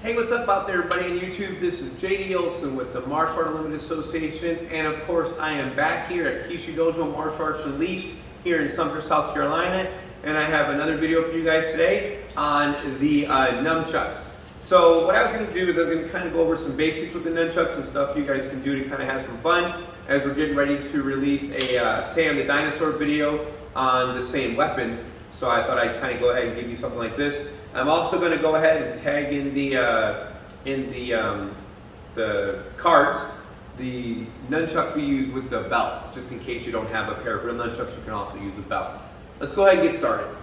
Hey, what's up out there, everybody on YouTube? This is JD Olsen with the Martial Art Unlimited Association, and of course, I am back here at Keishidojo Martial Arts Unleashed here in Sumter, South Carolina, and I have another video for you guys today on the nunchucks. So what I was going to do is I was going to kind of go over some basics with the nunchucks and stuff you guys can do to kind of have some fun as we're getting ready to release a Sam the Dinosaur video on the same weapon. So I thought I'd kind of go ahead and give you something like this. I'm also going to go ahead and tag in the cards the nunchucks we use with the belt, just in case you don't have a pair of real nunchucks. You can also use the belt. Let's go ahead and get started.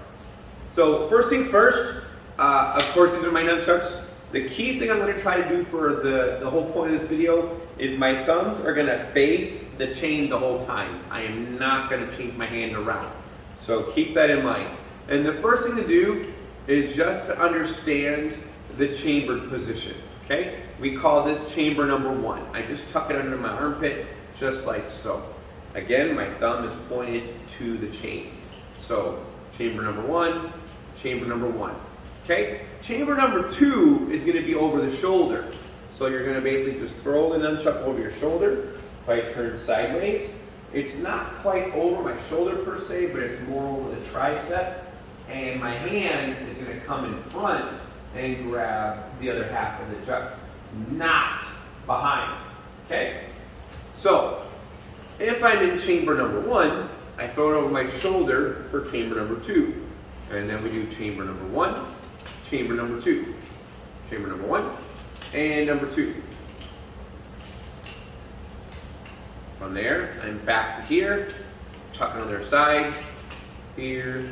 So first things first, of course these are my nunchucks. The key thing I'm going to try to do for the whole point of this video is my thumbs are going to face the chain the whole time. I am not going to change my hand around. So keep that in mind. And the first thing to do is just to understand the chambered position, okay? We call this chamber number 1. I just tuck it under my armpit, just like so. Again, my thumb is pointed to the chain. So, chamber number 1, chamber number 1, okay? Chamber number 2 is gonna be over the shoulder. So you're gonna basically just throw the nunchuck over your shoulder. If I turn sideways, it's not quite over my shoulder per se, but it's more over the tricep. And my hand is going to come in front and grab the other half of the chuck, not behind, okay? So, if I'm in chamber number 1, I throw it over my shoulder for chamber number 2. And then we do chamber number 1, chamber number 2, chamber number 1, and number 2. From there, I'm back to here, tuck on the other side, here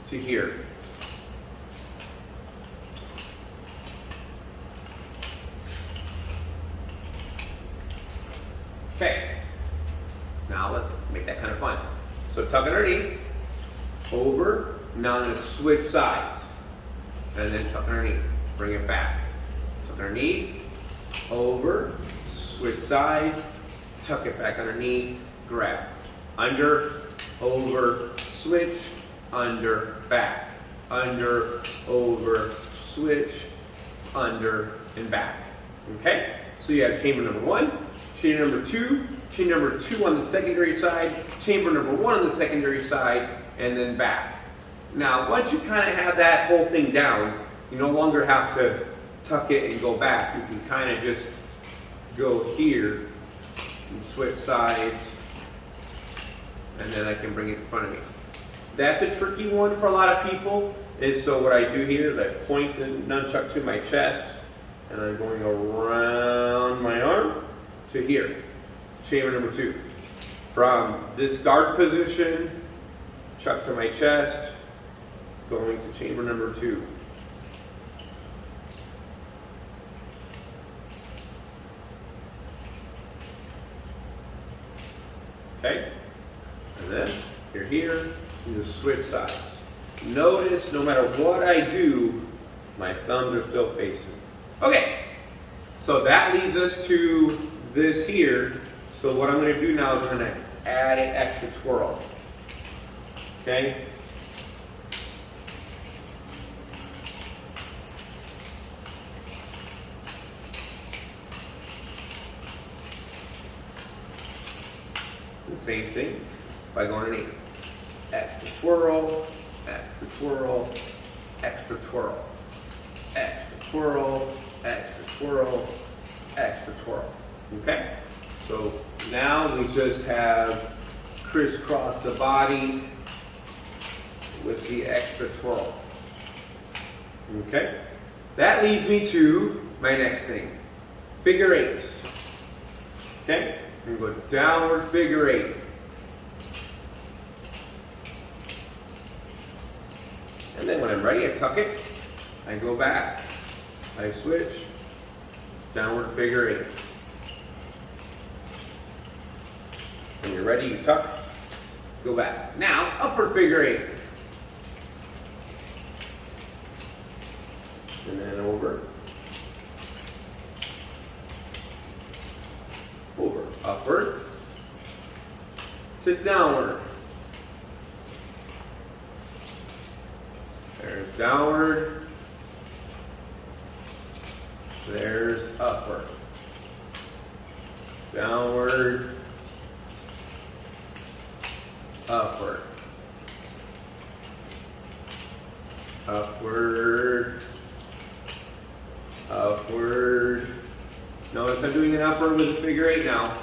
to here. Okay, now let's make that kind of fun. So tuck underneath, over, now I'm going to switch sides, and then tuck underneath, bring it back. Tuck underneath, over, switch sides, tuck it back underneath, grab. Under, over, switch, under, back. Under, over, switch, under, and back. Okay? So you have chamber number 1, chamber number 2, chamber number 2 on the secondary side, chamber number 1 on the secondary side, and then back. Now, once you kind of have that whole thing down, you no longer have to tuck it and go back. You can kind of just go here and switch sides, and then I can bring it in front of me. That's a tricky one for a lot of people. So what I do here is I point the nunchuck to my chest, and I'm going around my arm to here, chamber number 2. From this guard position, chuck to my chest, going to chamber number 2. Okay? And then you're here, you just switch sides. Notice no matter what I do, my thumbs are still facing. Okay, so that leads us to this here. So what I'm going to do now is I'm going to add an extra twirl. Okay? The same thing if I go underneath. Extra twirl, extra twirl, extra twirl, extra twirl, extra twirl, extra twirl. Okay? So now we just have crisscross the body with the extra twirl. Okay? That leads me to my next thing. Figure eights. Okay? I'm going to go downward figure 8. And then when I'm ready, I tuck it, I go back, I switch, downward figure 8. When you're ready, you tuck, go back. Now, upward figure 8. And then over, over, upward, to downward. There's downward, There's upward. Downward. Upward. Upward. Upward. Notice I'm doing an upward with a figure 8 now.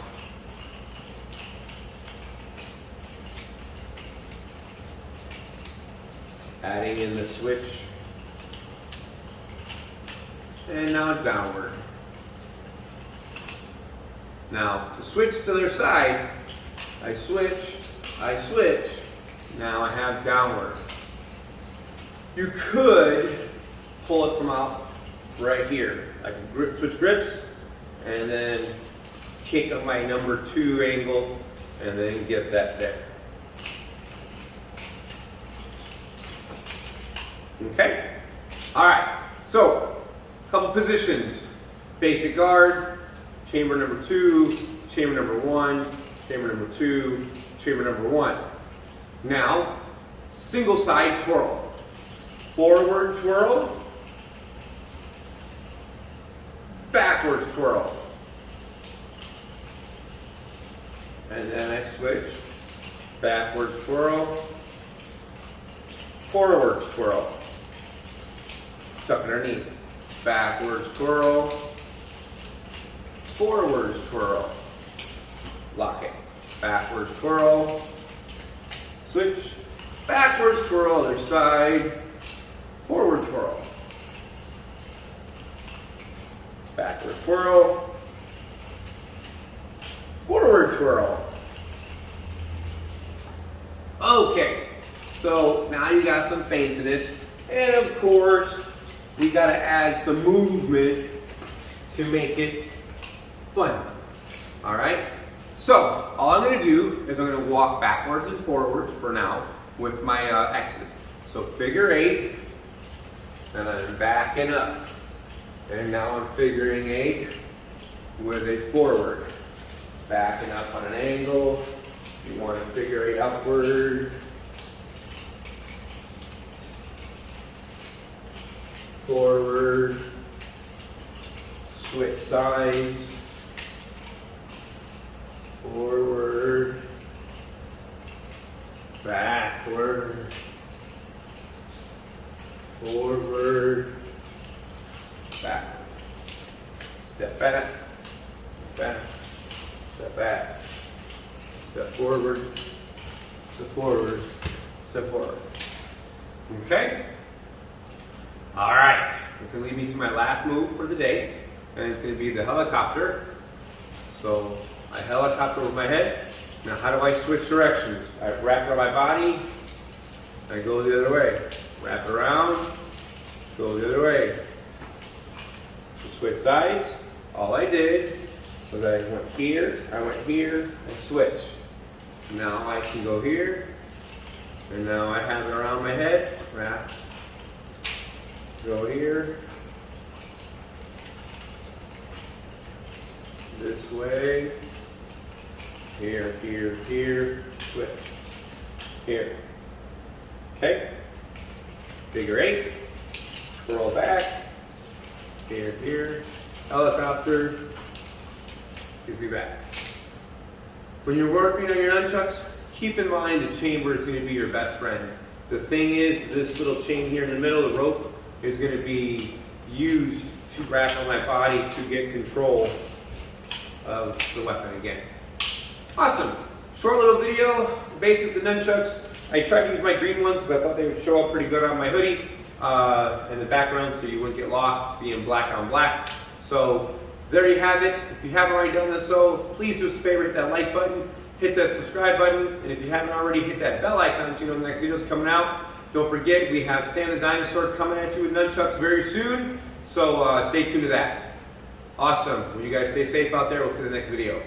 Adding in the switch. And now downward. Now, to switch to the other side, I switch, now I have downward. You could pull it from out right here. I can switch grips and then kick up my number 2 angle and then get that there. Okay? Alright, so a couple positions. Basic guard, chamber number 2, chamber number 1, chamber number 2, chamber number 1. Now, single side twirl. Forward twirl, backwards twirl. And then I switch, backwards twirl, forwards twirl. Tuck underneath, backwards twirl, forwards twirl. Lock it, backwards twirl, switch, backwards twirl, other side, forward twirl, backward twirl, forward twirl. Okay, so now you got some feints in this, and of course, we gotta add some movement to make it fun. All right, so all I'm gonna do is I'm gonna walk backwards and forwards for now with my X's. So figure 8, and I'm backing up. And now I'm figuring 8 with a forward. Backing up on an angle. You want to figure 8 upward. Forward. Switch sides. Forward. Backward. Forward. Back. Step back. Back. Step back. Step forward. Step forward. Step forward. Okay? All right. It's going to lead me to my last move for the day, and it's going to be the helicopter. So I helicopter with my head. Now how do I switch directions? I wrap around my body. I go the other way. Wrap around. Go the other way. To switch sides, all I did was I went here, and switched. Now I can go here, and now I have it around my head, wrap, go here, this way, here, switch, here. Okay? Figure 8, twirl back, here, helicopter, gives me back. When you're working on your nunchucks, keep in mind the chamber is going to be your best friend. The thing is, this little chain here in the middle, the rope, is going to be used to wrap on my body to get control of the weapon again. Awesome. Short little video, basic the nunchucks. I tried to use my green ones because I thought they would show up pretty good on my hoodie in the background so you wouldn't get lost being black on black. So there you have it. If you haven't already done this, please do us a favor, hit that like button, hit that subscribe button, and if you haven't already, hit that bell icon so you know the next video is coming out. Don't forget, we have Sam the Dinosaur coming at you with nunchucks very soon, so stay tuned to that. Awesome. Well, you guys stay safe out there. We'll see you in the next video.